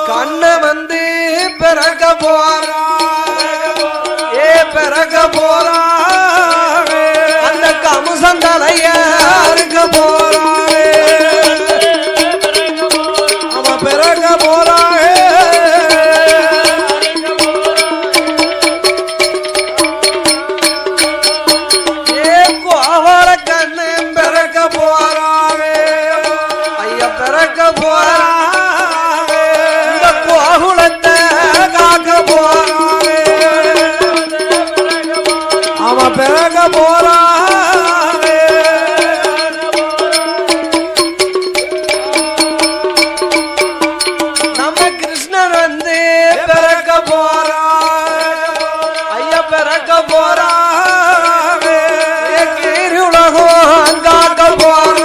கண்ண வந்து பிறக்க போறா பிறக்க போறா அந்த கமுசந்தலைய இருக்க போறாரு அவன் பிறக்க போறாரு கோவல கண்ணு பிறக்க போறாரு ஐயா பிறக்க போறாரு இந்த கோகுலத்தை காக்க போறாரு அவன் பிறக்க போறாரு நம்ம கிருஷ்ணன் வந்து பிறக்க போறாரு ஐயா பிறக்க போறாரு கீழ் உலகம் காக்க போற